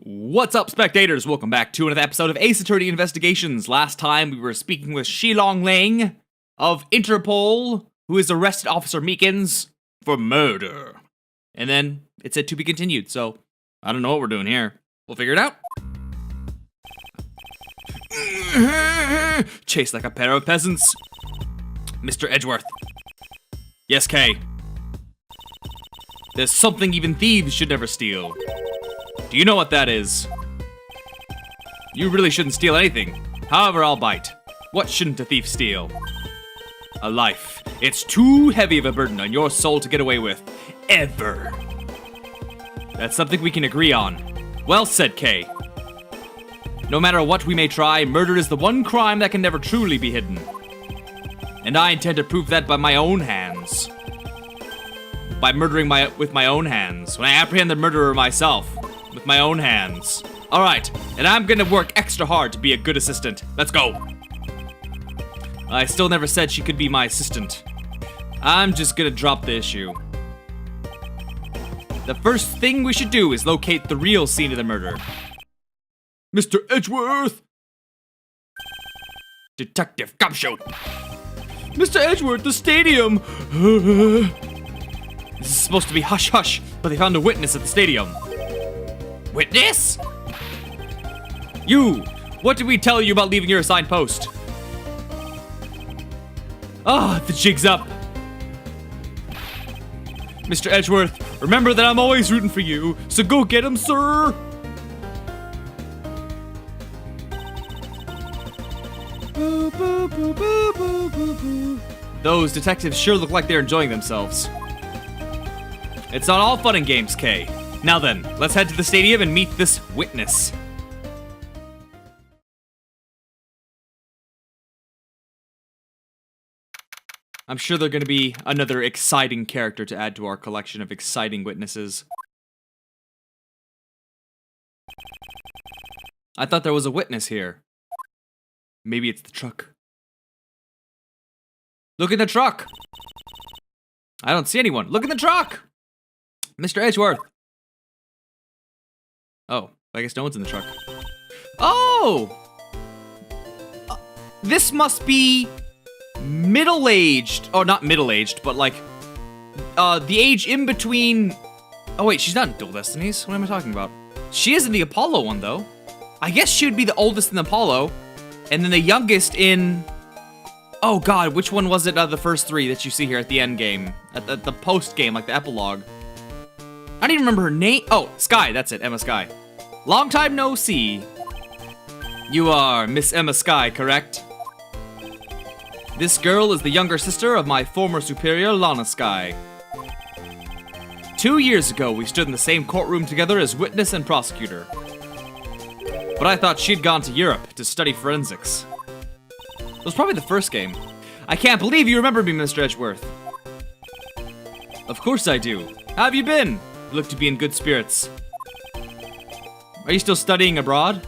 What's up, spectators? Welcome back to another episode of Ace Attorney Investigations. Last time we were speaking with Shilong Ling of Interpol, who has arrested Officer Meekins for murder. And then it said to be continued, so I don't know what we're doing here. We'll figure it out. Chased like a pair of peasants. Mr. Edgeworth. Yes, Kay. There's something even thieves should never steal. Do you know what that is? You really shouldn't steal anything. However, I'll bite. What shouldn't a thief steal? A life. It's too heavy of a burden on your soul to get away with. Ever. That's something we can agree on. Well said, Kay. No matter what we may try, murder is the one crime that can never truly be hidden. And I intend to prove that by my own hands. By murdering with my own hands. When I apprehend the murderer myself. With my own hands. Alright, and I'm gonna work extra hard to be a good assistant. Let's go. I still never said she could be my assistant. I'm just gonna drop the issue. The first thing we should do is locate the real scene of the murder. Mr. Edgeworth! Detective Gumshoe! Mr. Edgeworth, the stadium! This is supposed to be hush-hush, but they found a witness at the stadium. Witness? You! What did we tell you about leaving your assigned post? Ah, the jig's up. Mr. Edgeworth, remember that I'm always rooting for you, so go get him, sir! Boo, boo, boo, boo, boo, boo, boo. Those detectives sure look like they're enjoying themselves. It's not all fun and games, Kay. Now then, let's head to the stadium and meet this witness. I'm sure they're gonna be another exciting character to add to our collection of exciting witnesses. I thought there was a witness here. Maybe it's the truck. Look in the truck! I don't see anyone. Look in the truck! Mr. Edgeworth! Oh, I guess no one's in the truck. Oh! This must be middle-aged. Oh, not middle-aged, but like, the age in between. Oh wait, she's not in Dual Destinies. What am I talking about? She is in the Apollo one, though. I guess she would be the oldest in the Apollo, and then the youngest in. Oh god, which one was it of the first three that you see here at the end game? At the post game, like the epilogue. I don't even remember her name. Oh, Skye, that's it, Emma Skye. Long time no see. You are Miss Emma Skye, correct? This girl is the younger sister of my former superior, Lana Skye. 2 years ago, we stood in the same courtroom together as witness and prosecutor. But I thought she'd gone to Europe to study forensics. It was probably the first game. I can't believe you remember me, Mr. Edgeworth. Of course I do. How have you been? You look to be in good spirits. Are you still studying abroad?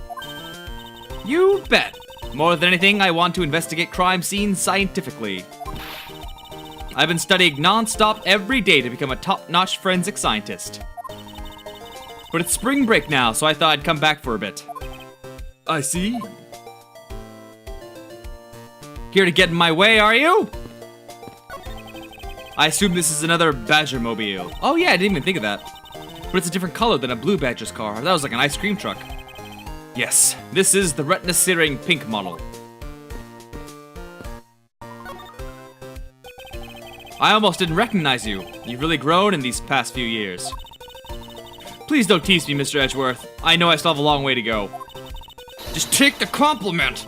You bet. More than anything, I want to investigate crime scenes scientifically. I've been studying non-stop every day to become a top-notch forensic scientist. But it's spring break now, so I thought I'd come back for a bit. I see. Here to get in my way, are you? I assume this is another Badger mobile. Oh yeah, I didn't even think of that. But it's a different color than a blue Badger's car. That was like an ice cream truck. Yes, this is the retina-searing pink model. I almost didn't recognize you. You've really grown in these past few years. Please don't tease me, Mr. Edgeworth. I know I still have a long way to go. Just take the compliment.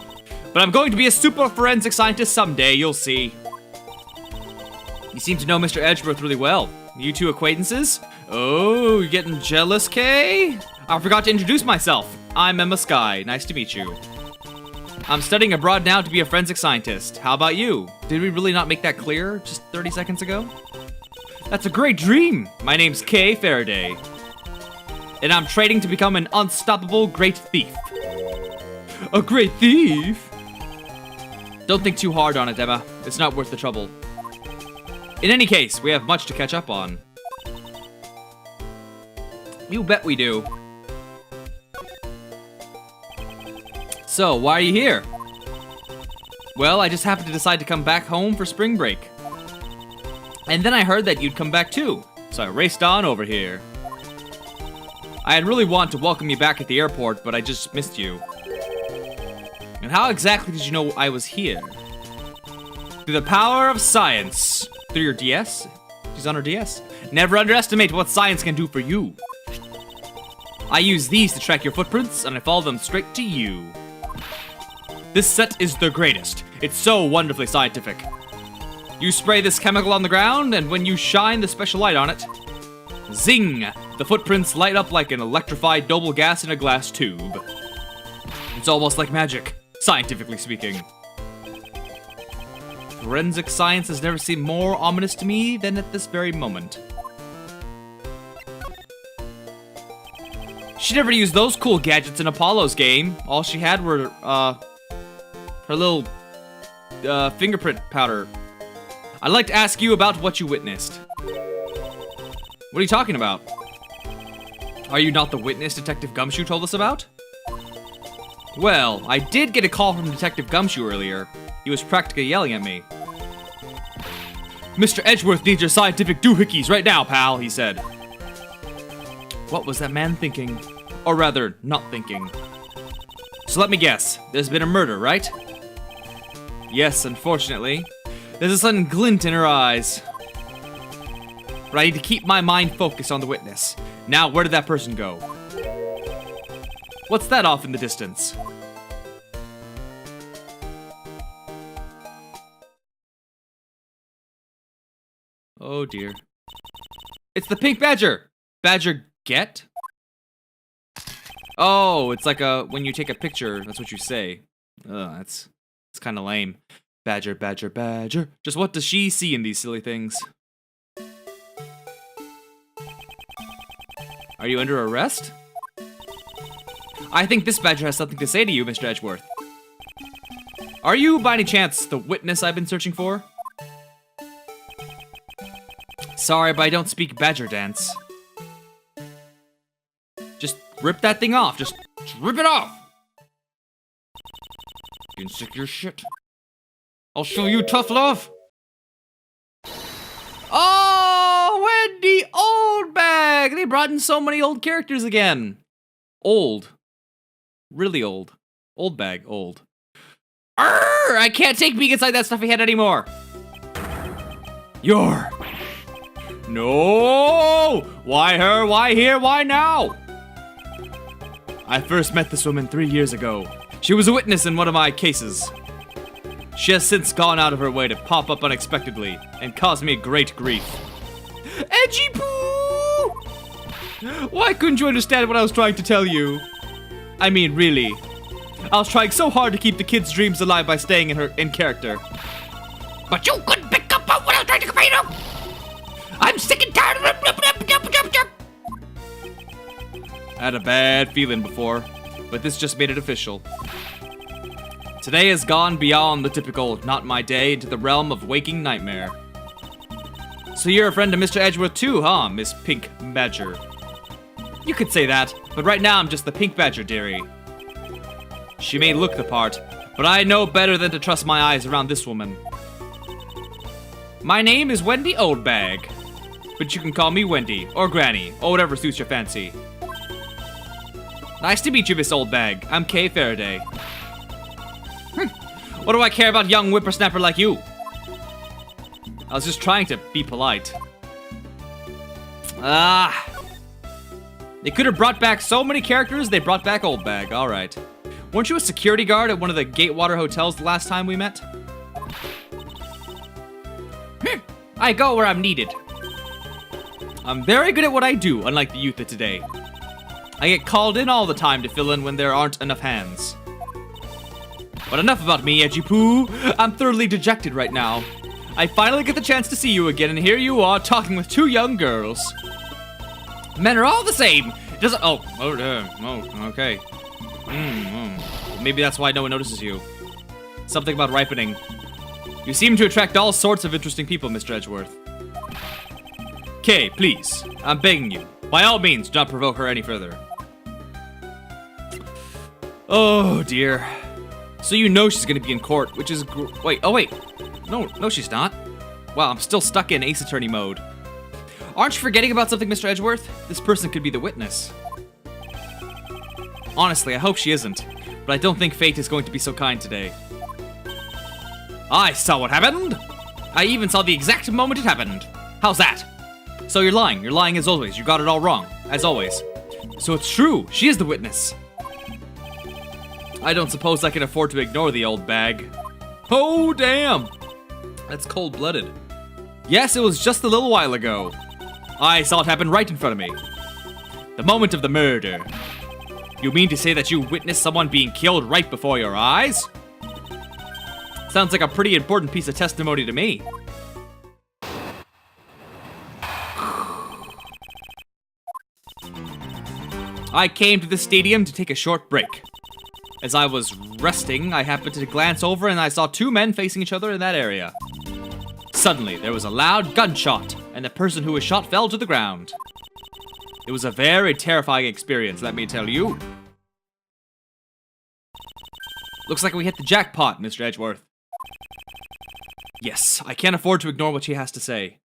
But I'm going to be a super forensic scientist someday, you'll see. You seem to know Mr. Edgeworth really well. You two acquaintances? Oh, you're getting jealous, Kay? I forgot to introduce myself. I'm Emma Skye. Nice to meet you. I'm studying abroad now to be a forensic scientist. How about you? Did we really not make that clear just 30 seconds ago? That's a great dream. My name's Kay Faraday. And I'm training to become an unstoppable great thief. A great thief? Don't think too hard on it, Emma. It's not worth the trouble. In any case, we have much to catch up on. You bet we do. So, why are you here? Well, I just happened to decide to come back home for spring break. And then I heard that you'd come back too, so I raced on over here. I had really wanted to welcome you back at the airport, but I just missed you. And how exactly did you know I was here? Through the power of science. Through your DS? She's on her DS. Never underestimate what science can do for you. I use these to track your footprints, and I follow them straight to you. This set is the greatest. It's so wonderfully scientific. You spray this chemical on the ground, and when you shine the special light on it, zing! The footprints light up like an electrified noble gas in a glass tube. It's almost like magic, scientifically speaking. Forensic science has never seemed more ominous to me than at this very moment. She never used those cool gadgets in Apollo's game. All she had were, her little, fingerprint powder. I'd like to ask you about what you witnessed. What are you talking about? Are you not the witness Detective Gumshoe told us about? Well, I did get a call from Detective Gumshoe earlier. He was practically yelling at me. Mr. Edgeworth needs your scientific doohickeys right now, pal, he said. What was that man thinking? Or rather, not thinking. So let me guess, there's been a murder, right? Yes, unfortunately. There's a sudden glint in her eyes. But I need to keep my mind focused on the witness. Now, where did that person go? What's that off in the distance? Oh dear. It's the pink badger! Badger get? Oh, it's like when you take a picture, that's what you say. Ugh, that's kind of lame. Badger, badger, badger. Just what does she see in these silly things? Are you under arrest? I think this badger has something to say to you, Mr. Edgeworth. Are you, by any chance, the witness I've been searching for? Sorry, but I don't speak badger dance. Just rip that thing off. Just rip it off. You can stick your shit. I'll show you tough love. Oh, Wendy Oldbag! They brought in so many old characters again. Old. Really old. Oldbag, old. Arrgh! I can't take being inside that stuffy head anymore. You're... No! Why her? Why here? Why now? I first met this woman 3 years ago. She was a witness in one of my cases. She has since gone out of her way to pop up unexpectedly and cause me great grief. Edgy poo! Why couldn't you understand what I was trying to tell you? I mean, really. I was trying so hard to keep the kids' dreams alive by staying in character. But you couldn't pick up on what I was trying to convey to. I'm sick and tired of it. I had a bad feeling before, but this just made it official. Today has gone beyond the typical not my day into the realm of waking nightmare. So you're a friend of Mr. Edgeworth too, huh, Miss Pink Badger? You could say that, but right now I'm just the Pink Badger, dearie. She may look the part, but I know better than to trust my eyes around this woman. My name is Wendy Oldbag, but you can call me Wendy, or Granny, or whatever suits your fancy. Nice to meet you, Miss Oldbag. I'm Kay Faraday. What do I care about young whippersnapper like you? I was just trying to be polite. They could have brought back so many characters, they brought back Oldbag. Alright. Weren't you a security guard at one of the Gatewater hotels the last time we met? I go where I'm needed. I'm very good at what I do, unlike the youth of today. I get called in all the time to fill in when there aren't enough hands. But enough about me, Edgy Poo. I'm thoroughly dejected right now. I finally get the chance to see you again, and here you are talking with two young girls. Men are all the same. It doesn't. Okay. Maybe that's why no one notices you. Something about ripening. You seem to attract all sorts of interesting people, Mr. Edgeworth. Kay, please. I'm begging you. By all means, do not provoke her any further. Oh, dear. So you know she's gonna be in court, which is wait, oh wait. No, she's not. Wow, I'm still stuck in Ace Attorney mode. Aren't you forgetting about something, Mr. Edgeworth? This person could be the witness. Honestly, I hope she isn't, but I don't think fate is going to be so kind today. I saw what happened! I even saw the exact moment it happened. How's that? So you're lying. You're lying as always. You got it all wrong, as always. So it's true. She is the witness. I don't suppose I can afford to ignore the old bag. Oh, damn! That's cold-blooded. Yes, it was just a little while ago. I saw it happen right in front of me. The moment of the murder. You mean to say that you witnessed someone being killed right before your eyes? Sounds like a pretty important piece of testimony to me. I came to the stadium to take a short break. As I was resting, I happened to glance over and I saw two men facing each other in that area. Suddenly, there was a loud gunshot, and the person who was shot fell to the ground. It was a very terrifying experience, let me tell you. Looks like we hit the jackpot, Mr. Edgeworth. Yes, I can't afford to ignore what she has to say.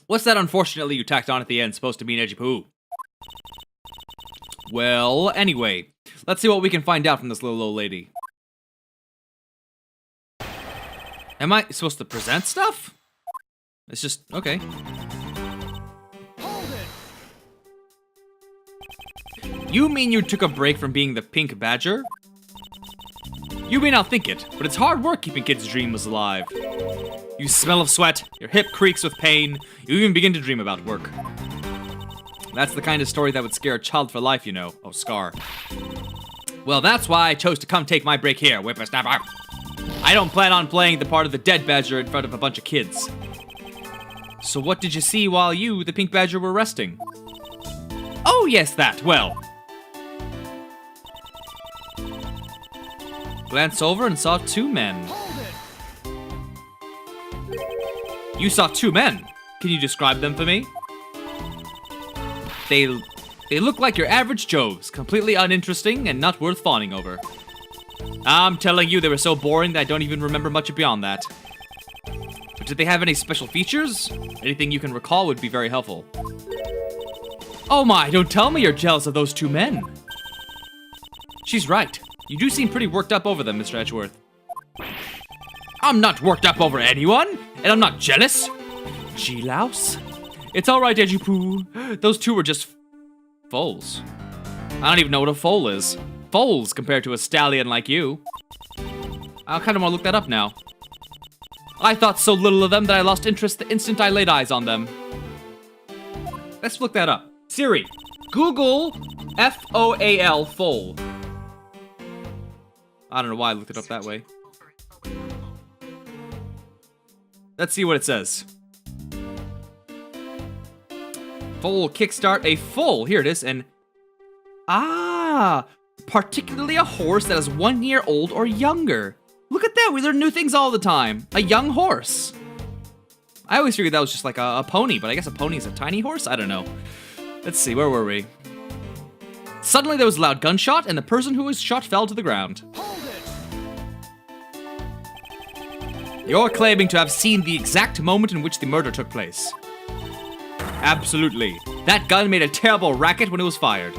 What's that unfortunately you tacked on at the end supposed to mean, Edgy Poo? Well, anyway, let's see what we can find out from this little old lady. Am I supposed to present stuff? It's just, okay. Hold it. You mean you took a break from being the pink badger? You may not think it, but it's hard work keeping kids' dreams alive. You smell of sweat, your hip creaks with pain, you even begin to dream about work. That's the kind of story that would scare a child for life, you know. Oh, Scar. Well, that's why I chose to come take my break here, whippersnapper. I don't plan on playing the part of the dead badger in front of a bunch of kids. So what did you see while you, the pink badger, were resting? Oh, yes, that. Well. Glanced over and saw two men. Hold it. You saw two men. Can you describe them for me? They look like your average Joes, completely uninteresting and not worth fawning over. I'm telling you, they were so boring that I don't even remember much beyond that. But did they have any special features? Anything you can recall would be very helpful. Oh my, don't tell me you're jealous of those two men. She's right. You do seem pretty worked up over them, Mr. Edgeworth. I'm not worked up over anyone, and I'm not jealous. Gee, louse. It's alright, Edgy Poo. Those two were just foals. I don't even know what a foal is. Foals compared to a stallion like you. I kind of want to look that up now. I thought so little of them that I lost interest the instant I laid eyes on them. Let's look that up. Siri, Google F-O-A-L, foal. I don't know why I looked it up that way. Let's see what it says. Foal kickstart a foal. Here it is. And particularly a horse that is 1 year old or younger. Look at that. We learn new things all the time. A young horse. I always figured that was just like a pony, but I guess a pony is a tiny horse? I don't know. Let's see. Where were we? Suddenly there was a loud gunshot, and the person who was shot fell to the ground. Hold it. You're claiming to have seen the exact moment in which the murder took place. Absolutely. That gun made a terrible racket when it was fired.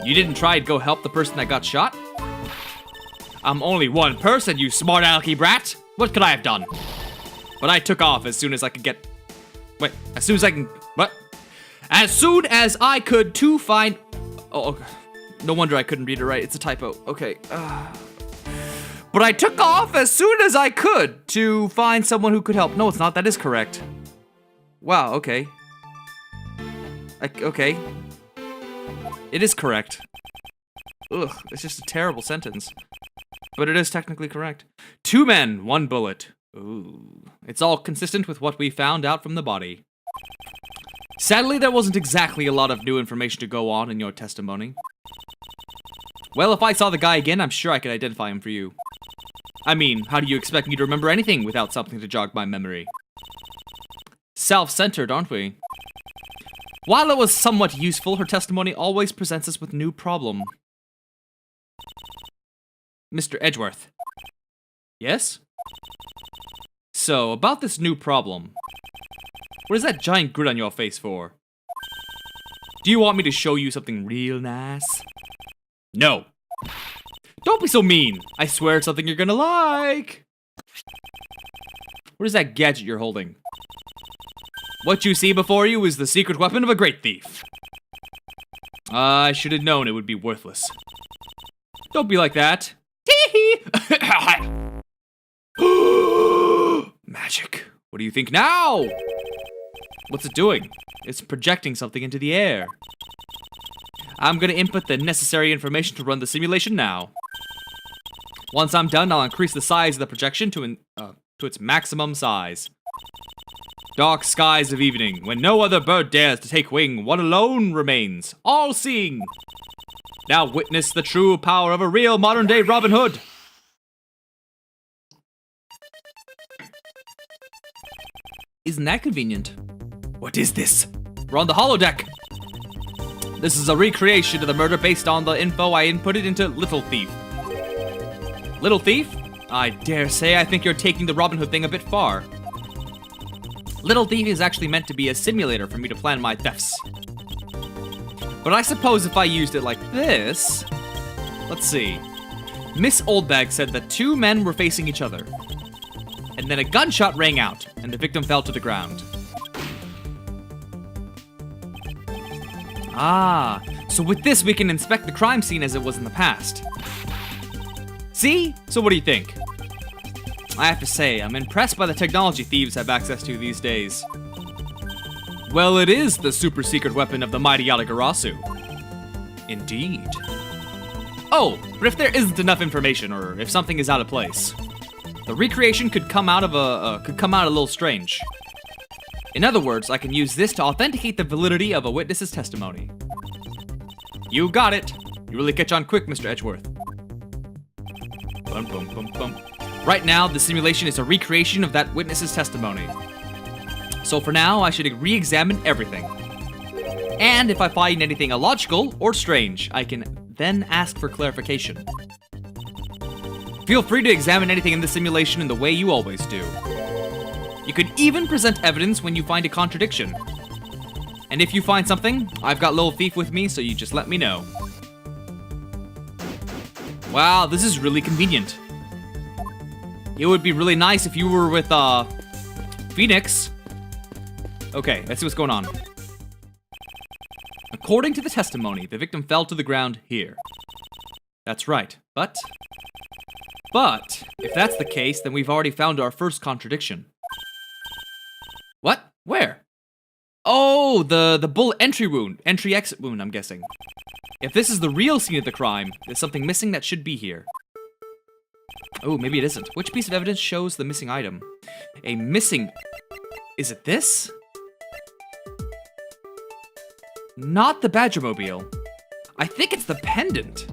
You didn't try to go help the person that got shot? I'm only one person, you smart alecky brat. What could I have done? But I took off as soon as I could get... Wait, as soon as I can... What? As soon as I could to find... Oh, okay. No wonder I couldn't read it right. It's a typo. Okay. But I took off as soon as I could to find someone who could help. No, it's not. That is correct. Wow, okay. Okay. It is correct. Ugh, it's just a terrible sentence. But it is technically correct. 2 men, 1 bullet. Ooh. It's all consistent with what we found out from the body. Sadly, there wasn't exactly a lot of new information to go on in your testimony. Well, if I saw the guy again, I'm sure I could identify him for you. I mean, how do you expect me to remember anything without something to jog my memory? Self-centered, aren't we? While it was somewhat useful, her testimony always presents us with new problem. Mr. Edgeworth. Yes? So, about this new problem. What is that giant grin on your face for? Do you want me to show you something real nice? No. Don't be so mean. I swear it's something you're gonna like. What is that gadget you're holding? What you see before you is the secret weapon of a great thief. I should have known it would be worthless. Don't be like that. Tee-hee! Magic. What do you think now? What's it doing? It's projecting something into the air. I'm gonna input the necessary information to run the simulation now. Once I'm done, I'll increase the size of the projection to its maximum size. Dark skies of evening, when no other bird dares to take wing, one alone remains, all-seeing. Now witness the true power of a real modern-day Robin Hood. Isn't that convenient? What is this? We're on the holodeck. This is a recreation of the murder based on the info I inputted into Little Thief. Little Thief? I dare say I think you're taking the Robin Hood thing a bit far. Little Thief is actually meant to be a simulator for me to plan my thefts. But I suppose if I used it like this... Let's see. Miss Oldbag said that two men were facing each other. And then a gunshot rang out, and the victim fell to the ground. Ah, so with this we can inspect the crime scene as it was in the past. See? So what do you think? I have to say, I'm impressed by the technology thieves have access to these days. Well, it is the super secret weapon of the mighty Yatagarasu. Indeed. Oh, but if there isn't enough information, or if something is out of place, the recreation could come out a little strange. In other words, I can use this to authenticate the validity of a witness's testimony. You got it. You really catch on quick, Mr. Edgeworth. Bum, bum, bum, bum. Right now, the simulation is a recreation of that witness's testimony. So for now, I should re-examine everything. And if I find anything illogical or strange, I can then ask for clarification. Feel free to examine anything in the simulation in the way you always do. You can even present evidence when you find a contradiction. And if you find something, I've got Little Thief with me, so you just let me know. Wow, this is really convenient. It would be really nice if you were with, Phoenix. Okay, let's see what's going on. According to the testimony, the victim fell to the ground here. That's right, but if that's the case, then we've already found our first contradiction. What? Where? Oh, the bullet entry-exit wound, I'm guessing. If this is the real scene of the crime, there's something missing that should be here. Oh, maybe it isn't. Which piece of evidence shows the missing item? A missing... Is it this? Not the Badgermobile. I think it's the pendant.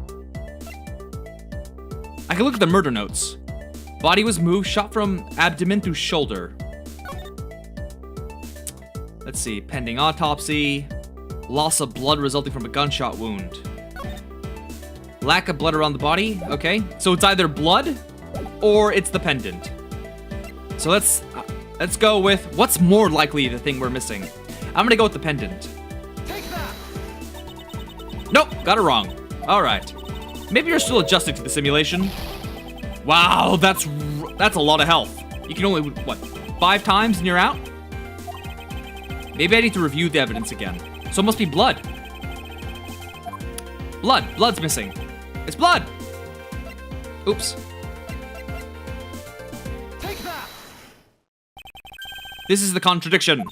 I can look at the murder notes. Body was moved, shot from abdomen through shoulder. Let's see, pending autopsy. Loss of blood resulting from a gunshot wound. Lack of blood around the body, okay. So it's either blood or it's the pendant. So let's go with what's more likely the thing we're missing. I'm gonna go with the pendant. Take that. Nope, got it wrong. All right. Maybe you're still adjusting to the simulation. Wow, that's a lot of health. You can only, what, 5 times and you're out? Maybe I need to review the evidence again. So it must be blood. Blood's missing. It's blood. Oops. Take that. This is the contradiction.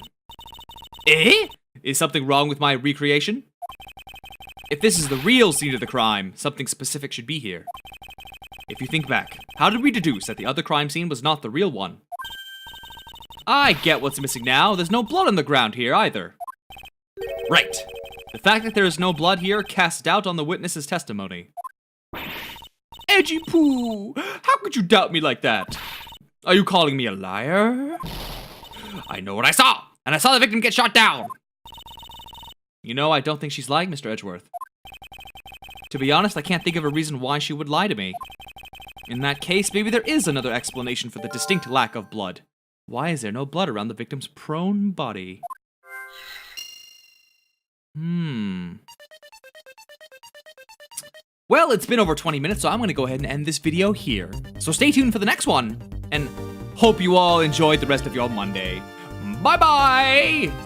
Eh? Is something wrong with my recreation? If this is the real scene of the crime, something specific should be here. If you think back, how did we deduce that the other crime scene was not the real one? I get what's missing now. There's no blood on the ground here either. Right. The fact that there is no blood here casts doubt on the witness's testimony. Edgy poo! How could you doubt me like that? Are you calling me a liar? I know what I saw, and I saw the victim get shot down. You know, I don't think she's lying, Mr. Edgeworth. To be honest, I can't think of a reason why she would lie to me. In that case, maybe there is another explanation for the distinct lack of blood. Why is there no blood around the victim's prone body? Well, it's been over 20 minutes, so I'm going to go ahead and end this video here. So stay tuned for the next one, and hope you all enjoyed the rest of your Monday. Bye-bye!